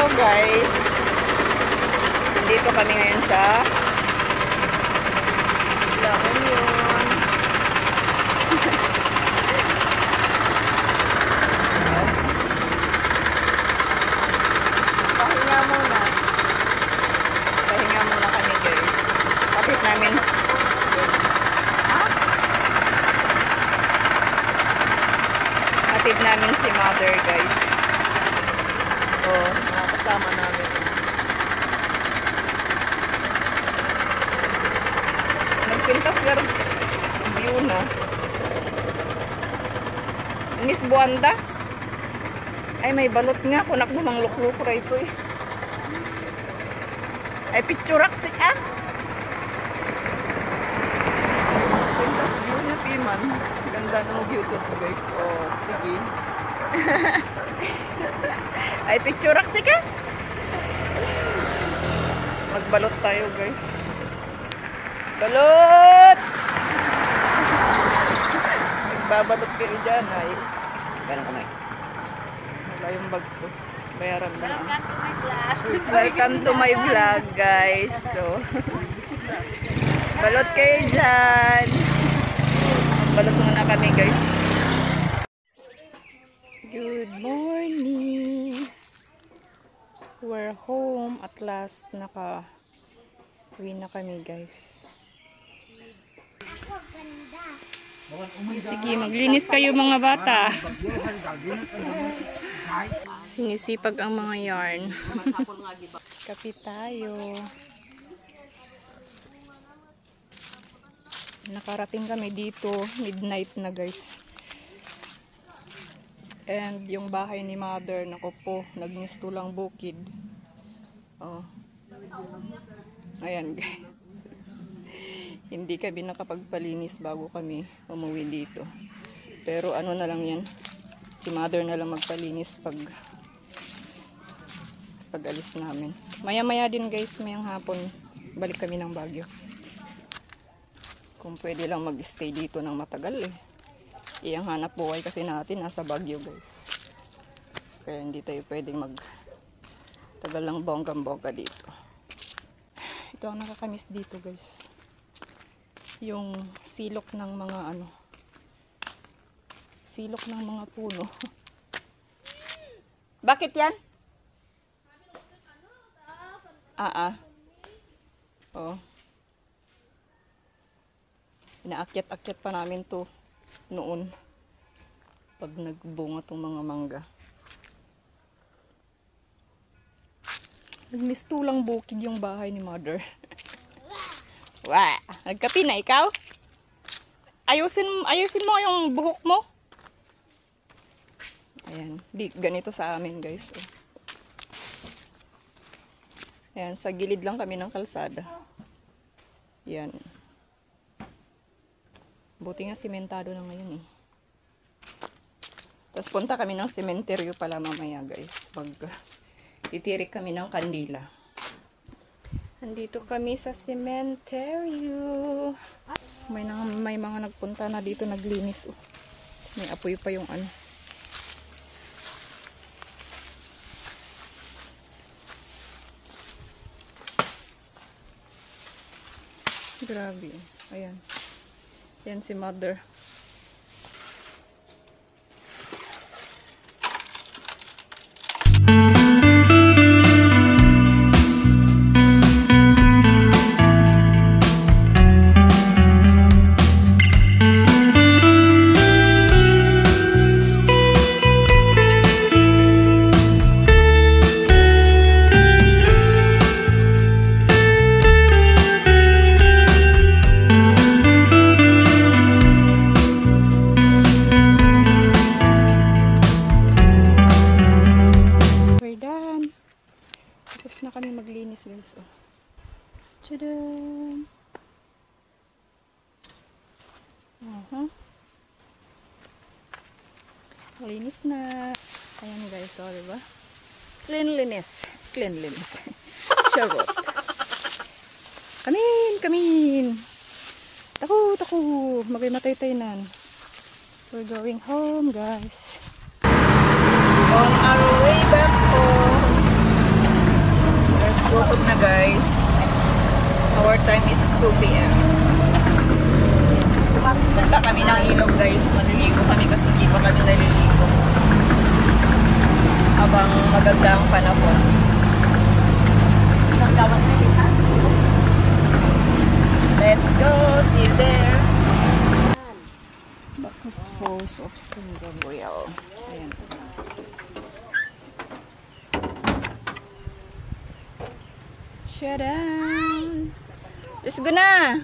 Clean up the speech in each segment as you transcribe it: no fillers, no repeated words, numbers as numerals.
Hello guys. Nandito kami ngayon sa La Union. Pahinga muna. Pahinga muna kami guys. Kapit namin. Kapit namin si mother guys. Oh, mga kasama namin. Nagpintas lang view na. Miss Buanda. Ay, may balot nga. Kunak mo mang lukluk rito eh. Ay, picturak si ah. Pintas view na piman. Ganda ng view to guys. Oh, sige. Ay, picturak si ka. Magbalot tayo guys. Balot! Nagbabalot kayo dyan ay. Parang kamay. Wala yung bag ko. Bayaran mo na. Welcome to my vlog guys. So, balot kayo dyan. Balot muna kami guys. Good morning. We're home at last. Naka-uwi na kami guys. Sige, maglinis kayo mga bata. Sinisipag ang mga yarn. Kape tayo. Nakarating kami dito. Midnight na guys. And yung bahay ni mother, nako po, nagmistulang bukid. Oh. Ayan guys. Hindi kami nakapagpalinis bago kami umuwi dito. Pero ano na lang yan. Si mother na lang magpalinis pag alis namin. Maya-maya din guys, mayang hapon, balik kami ng Baguio. Kung pwede lang mag-stay dito ng matagal eh. Iyang hanap buhay kasi natin nasa Baguio guys. Kaya hindi tayo pwedeng tagal lang bonggang-bongga dito. Ito ang nakakamiss dito guys. Yung silok ng mga silok ng mga puno. Bakit yan? Oh. Inaakyat-akyat pa namin to noon pag nagbunga tong mga mangga. Nagmistulang bukid yung bahay ni mother. Wah, nagkape na ikaw? Ayusin mo yung buhok mo. Ayan, ganito sa amin guys. Ayan, sa gilid lang kami ng kalsada. Yan. Buti nga simentado na ngayon eh. Tapos punta kami ng sementeryo pala mamaya guys. Pag titirik kami ng kandila. Nandito kami sa sementeryo. May mga nagpunta na dito naglinis. Oh. May apoy pa yung ano. Grabe. Ayan. Yan si mother. Na kami maglinis guys. Oh. Tadaan! Linis na. Ayan guys, oh, diba? Cleanliness. Charot. Kamin! Tako! Magay-matay tayo nan. We're going home guys. On our way back home. Start time is 2 p.m. Punta kami ng ilog guys. Maliligo kami kasi hindi pa kami naliligo. Habang maganda ang panahon. Let's go! See you there! Bacchus Falls of Simbang Royal. Ayan. Shadan! Let's go na!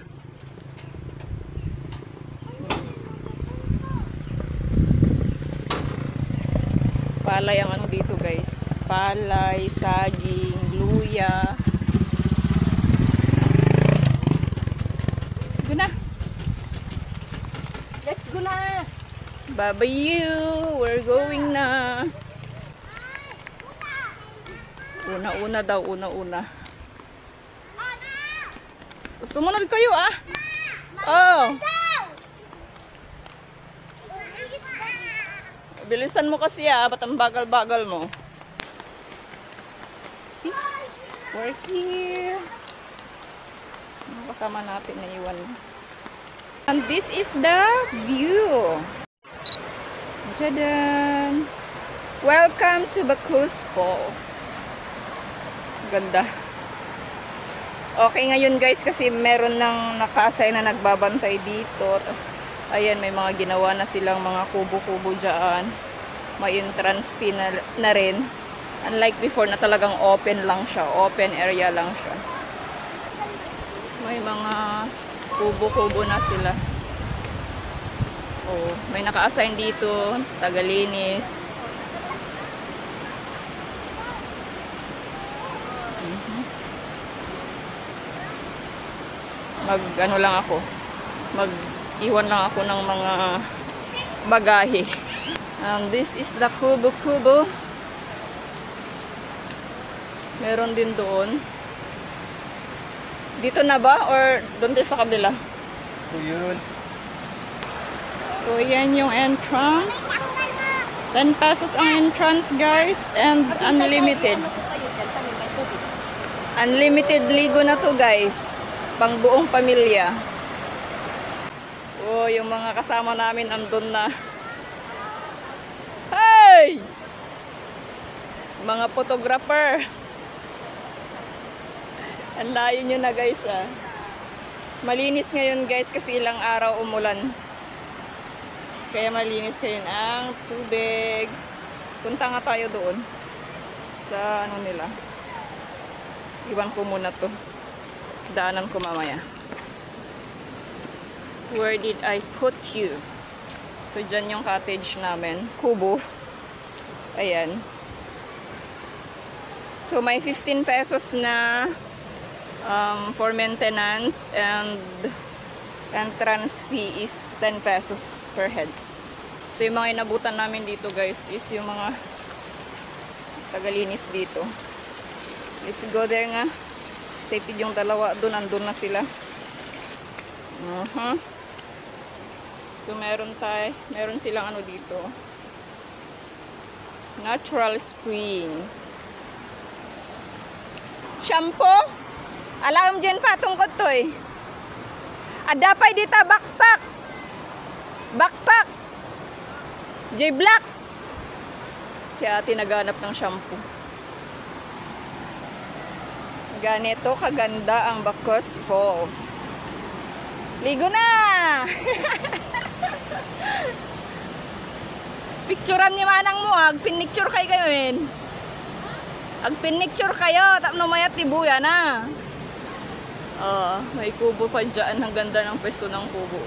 Palay ang ano dito guys. Palay, saging, luya. Let's go na! Let's go na! Bye-bye you! We're going na! Una-una daw, una-una. Sumunod kayo ah! Oh! Bilisan mo kasi ah, ba't ang bagal-bagal mo? See? We're here! Ano kasama natin na iwan? And this is the view! Jadan! Welcome to Bacchus Falls! Ganda! Okay ngayon guys kasi meron ng nakasay na nagbabantay dito. Tapos ayan, may mga ginawa na silang mga kubo-kubo dyan. May entrance fee na rin. Unlike before na talagang open lang siya. Open area lang siya. May mga kubo-kubo na sila. Oh, may naka-assign dito. Tagalinis. Mag-ano lang ako. Mag-iwan lang ako ng mga bagahe. This is the kubo-kubo. Meron din doon. Dito na ba? Or doon din sa kabila? So yun. So yan yung entrance. 10 pesos ang entrance guys. And unlimited. Unlimited ligo na to guys. Pang buong pamilya. Oh, yung mga kasama namin andun na. Hey! Mga photographer. Ang layo nyo na guys ah. Malinis ngayon guys kasi ilang araw umulan. Kaya malinis ngayon ang tubig. Punta nga tayo doon. Sa ano nila. Iwan ko muna to. Daanan ko mamaya. Where did I put you? So, dyan yung cottage namin. Kubo. Ayan. So, may 15 pesos na for maintenance and entrance fee is 10 pesos per head. So, yung mga inabutan namin dito guys is yung mga tagalinis dito. Let's go there nga. Safety yung dalawa doon, andun na sila. So meron silang ano dito. Natural spring. Shampoo? Alam dyan patong ko to eh. Adapay dita backpack. Backpack. J-Black. Si ate naghanap ng shampoo. Ganito kaganda ang Bacchus Falls. Ligo na! Picturean ni manang mo, pinicture kayo men. Pinicture kayo, tapno mayat tibuya na. May kubo pa dyan. Ang ganda ng pwesto ng kubo.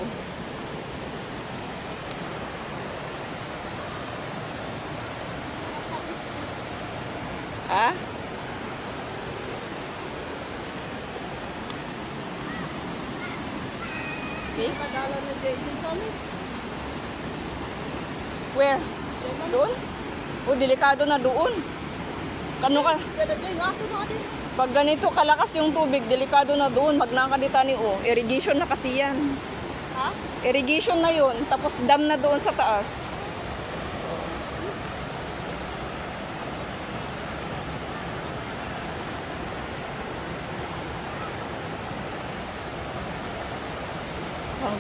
See? Where? Doon? Oh, delikado na doon. Kano ka? Pag ganito kalakas yung tubig, delikado na doon. Magnakadita ni irrigation na kasi yan. Ha? Irrigation na yun. Tapos dam na doon sa taas.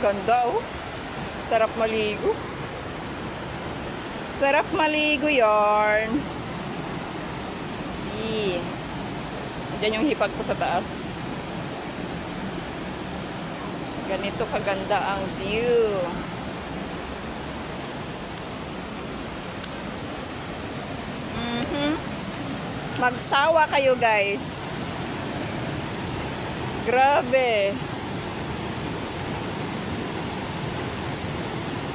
Ganda oh. Sarap maligo. Sarap maligo yarn. See. Diyan yung hipag ko sa taas. Ganito kaganda ang view. Magsawa kayo guys. Grabe.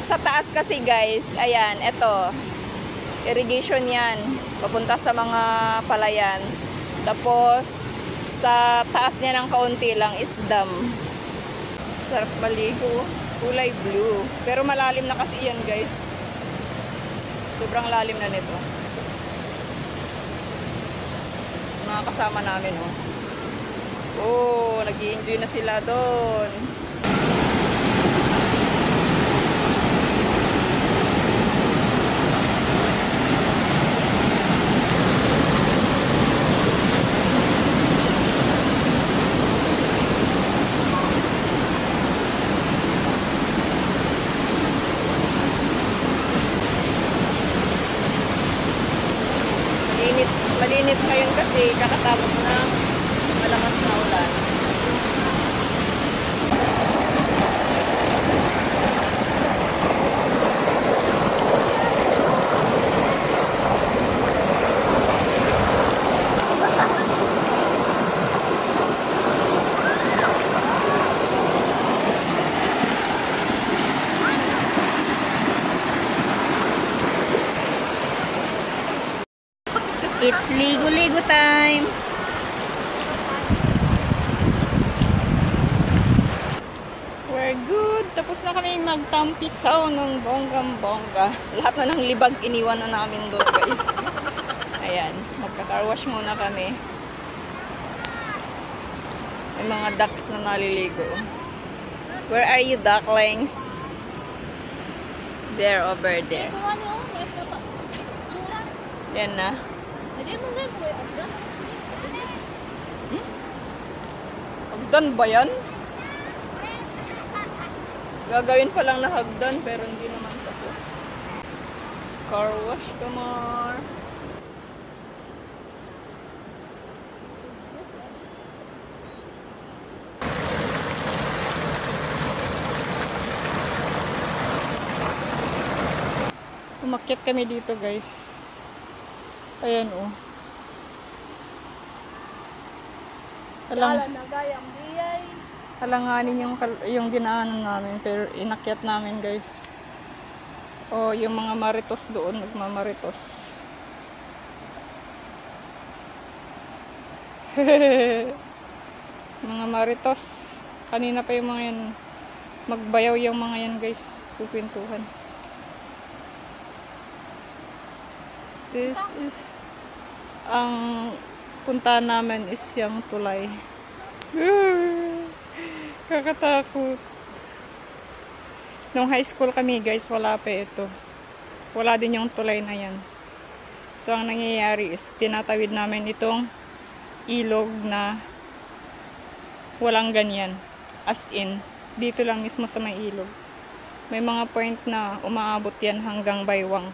Sa taas kasi guys, ayan, eto. Irrigation yan. Papunta sa mga palayan. Tapos, sa taas niya ng kaunti lang is dam. Sarap maligo. Kulay blue. Pero malalim na kasi yan guys. Sobrang lalim na nito. Mga kasama namin oh. Oh, nag-i-enjoy na sila doon. Malinis ngayon kasi kakatapos na malakas na ulan. It's ligo-ligo time. We're good. Tapos na kami magtampisaw ng bonggang-bongga. Lahat na ng libag iniwan na namin doon, guys. Ayan, magka-car wash muna kami. May mga ducks na naliligo. Where are you, ducklings? There, over there. Yan na. Hagdan ba yan? Gagawin pa lang na hagdan pero hindi naman tapos. Car wash kamar. Umakyat kami dito guys. Ayan oh. Alanganin yung dinaanan namin pero inakyat namin guys. Oh, yung mga maritos doon nagmamaritos. Mga maritos. Kanina pa yung mga yan. Magbayaw yung mga yan guys. Pupintuhan. This is ang punta namin is yung tulay. Kakatakot. Nung high school kami guys, wala pa ito. Wala din yung tulay na yan. So ang nangyayari is tinatawid namin itong ilog na walang ganyan. As in, dito lang mismo sa may ilog. May mga point na umaabot yan hanggang baywang.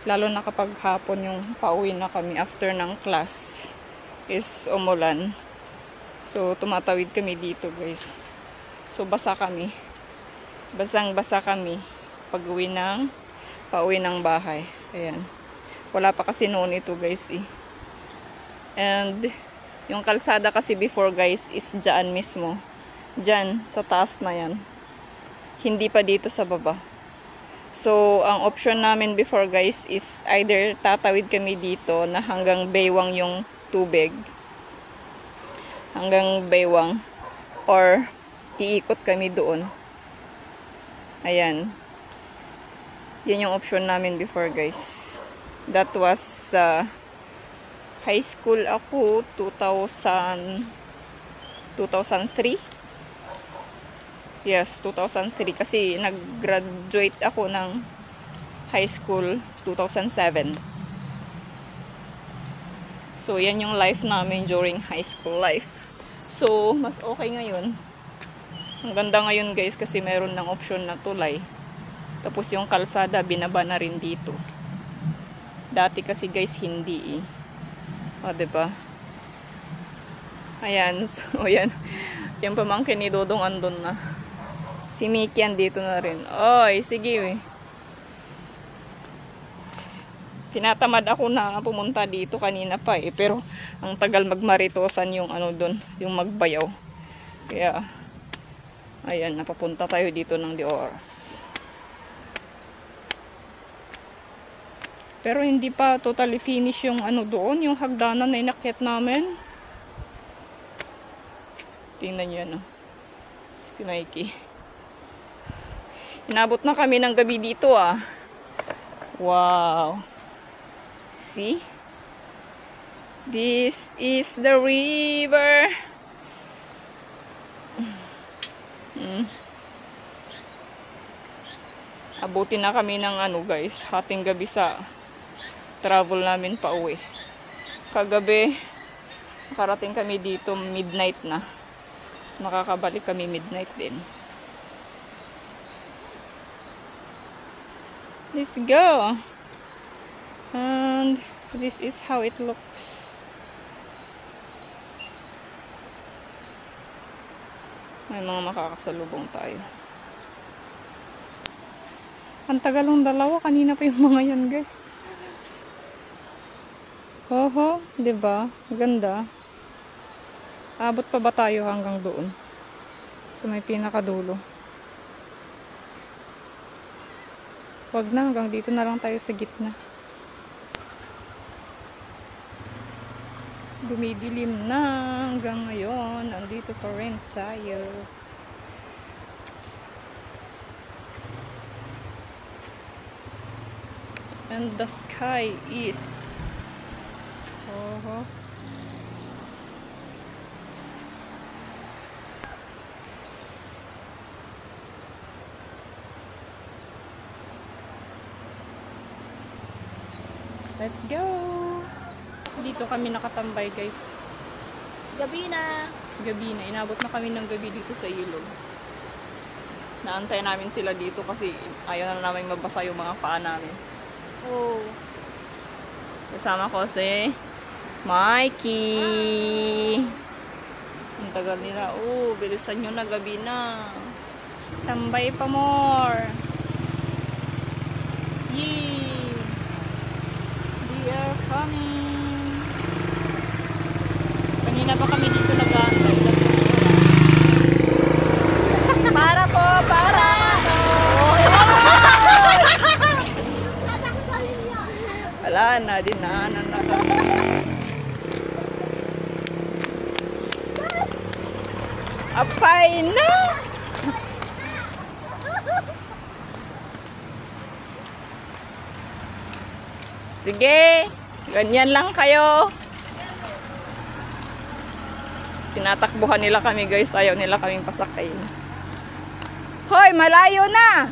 Lalo na kapag hapon yung pauwi na kami after ng class is umulan. So, tumatawid kami dito guys. So, basa kami. Basang-basa kami pauwi ng bahay. Ayan. Wala pa kasi noon ito guys eh. And, yung kalsada kasi before guys is dyan mismo. Dyan, sa taas na yan. Hindi pa dito sa baba. So, ang option namin before guys is either tatawid kami dito na hanggang baywang yung tubig. Hanggang baywang. Or, iikot kami doon. Ayan. Yan yung option namin before guys. That was high school ako, 2003. Yes, 2003. Kasi nag-graduate ako ng high school 2007. So, yan yung life namin during high school life. So, mas okay ngayon. Ang ganda ngayon guys kasi meron ng option na tulay. Tapos yung kalsada binaba na rin dito. Dati kasi guys hindi eh. O diba? Ayan. So yan. Yung pamangkin ni Dodong andun na. Si Mikian dito na rin. Oy, sige eh. Tinatamad ako na pumunta dito kanina pa eh. Pero ang tagal magmaritosan yung ano dun. Yung magbayaw. Kaya ayan, napapunta tayo dito ng di oras. Pero hindi pa totally finish yung ano doon. Yung hagdanan na inakyat namin. Tingnan nyo no. Si Mikey. Inabot na kami ng gabi dito ah. Wow. See? This is the river. Abutin na kami ng ano guys, hating gabi sa travel namin pa uwi. Kagabi, nakarating kami dito midnight na. Makakabalik kami midnight din. Let's go. And this is how it looks. May mga makakasalubong tayo. Ang tagal ng dalawa. Kanina pa yung mga yan guys. Oho, diba? Ganda. Abot pa ba tayo hanggang doon? Sa may pinakadulo. Wag na, hanggang dito na lang tayo sa gitna. Dumidilim na hanggang ngayon. Andito pa rin tayo. And the sky is let's go. Dito kami nakatambay guys. Gabi na. Gabi na. Inabot na kami ng gabi dito sa ilog. Naantay namin sila dito kasi ayaw na namin mabasa yung mga paa namin. Oh. Kasama ko si Mikey. Ang tagal nila. Oh, bilisan nyo na, gabi na. Tambay pa more. Yee. We are coming. Kanina pa kami dito nag-aantay. Para po, para. Wala na, dinaanan na kami. Apay na! Sige, ganyan lang kayo. Tinatakbuhan nila kami guys, ayaw nila kaming pasakayin. Hoy, malayo na!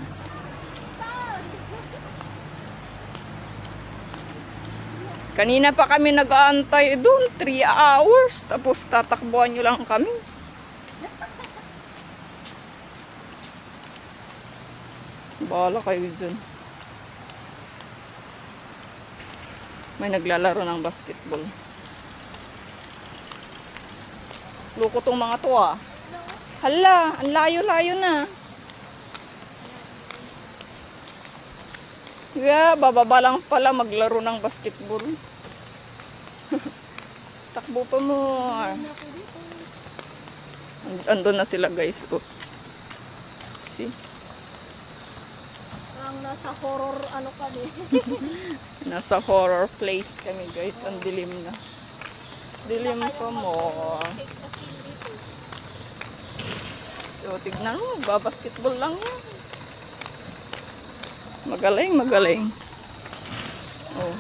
Kanina pa kami nag-aantay doon, 3 hours. Tapos tatakbuhan nyo lang kami. Bahala kayo dyan. May naglalaro ng basketball. Loko tong mga to ah. Hala, ang layo-layo na. Yeah, bababa lang pala maglaro ng basketball. Takbo pa mo. Andun na sila guys. Oh. See? Ang nasa horror ano kami. Nasa horror place kami guys. Ang dilim na. Dilim pa mo. So, tignan mo. Basketball lang yan. Magaling, magaling. Oh.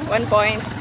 One point.